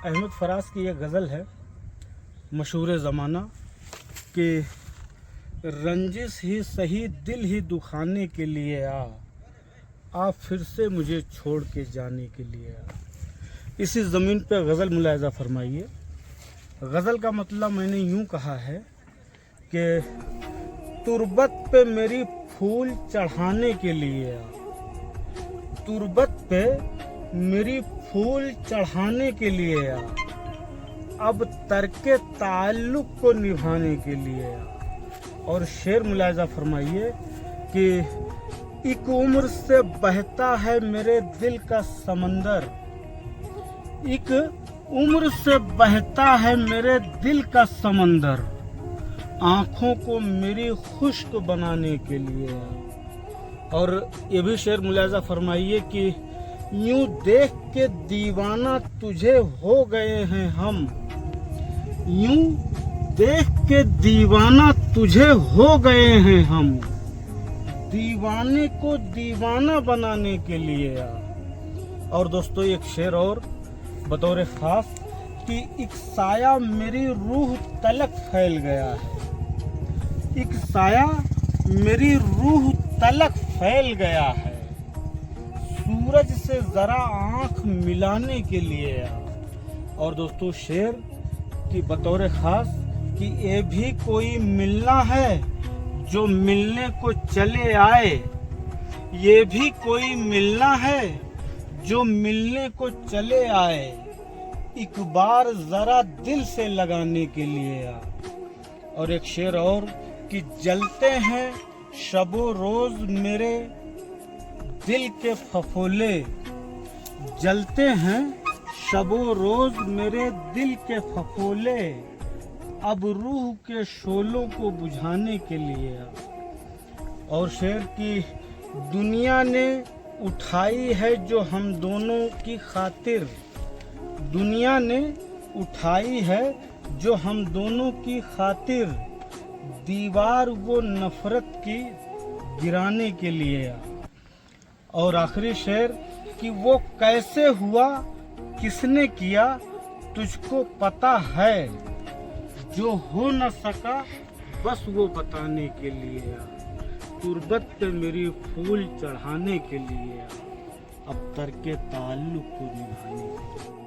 अहमद फराज की एक गज़ल है मशहूर ज़माना कि रंजिश ही सही दिल ही दुखाने के लिए आ फिर से मुझे छोड़ के जाने के लिए आ। इसी ज़मीन पे गज़ल मुलाहिज़ा फरमाइए। गज़ल का मतलब मैंने यूँ कहा है कि तुरबत पे मेरी फूल चढ़ाने के लिए आ, तुरबत पे मेरी फूल चढ़ाने के लिए आ, अब तर्के ताल्लुक़ को निभाने के लिए आ। और शेर मुलाहिज़ा फरमाइए कि एक उम्र से बहता है मेरे दिल का समंदर, एक उम्र से बहता है मेरे दिल का समंदर, आँखों को मेरी खुश्क बनाने के लिए। और ये भी शेर मुलाहिज़ा फरमाइए कि यूं देख के दीवाना तुझे हो गए हैं हम, यूं देख के दीवाना तुझे हो गए हैं हम, दीवाने को दीवाना बनाने के लिए आ। और दोस्तों एक शेर और बतौर ख़ास कि एक साया मेरी रूह तलक फैल गया है, एक साया मेरी रूह तलक फैल गया है, सूरज से ज़रा आँख मिलाने के लिए आ। और दोस्तों शेर की बतौर ख़ास कि ये भी कोई मिलना है जो मिलने को चले आए, ये भी कोई मिलना है जो मिलने को चले आए, एक बार ज़रा दिल से लगाने के लिए आ। और एक शेर और कि जलते हैं शबो रोज़ मेरे दिल के फफोले, जलते हैं शबो रोज़ मेरे दिल के फफोले, अब रूह के शोलों को बुझाने के लिए आ। और शेर की दुनिया ने उठाई है जो हम दोनों की खातिर, दुनिया ने उठाई है जो हम दोनों की खातिर, दीवार वो नफ़रत की गिराने के लिए आ। और आखिरी शेर कि वो कैसे हुआ किसने किया तुझको पता है, जो हो न सका बस वो बताने के लिए आ, तुरबत पे मेरी फूल चढ़ाने के लिए आ, अब तर्के ताल्लुक़ को निभाने के लिए।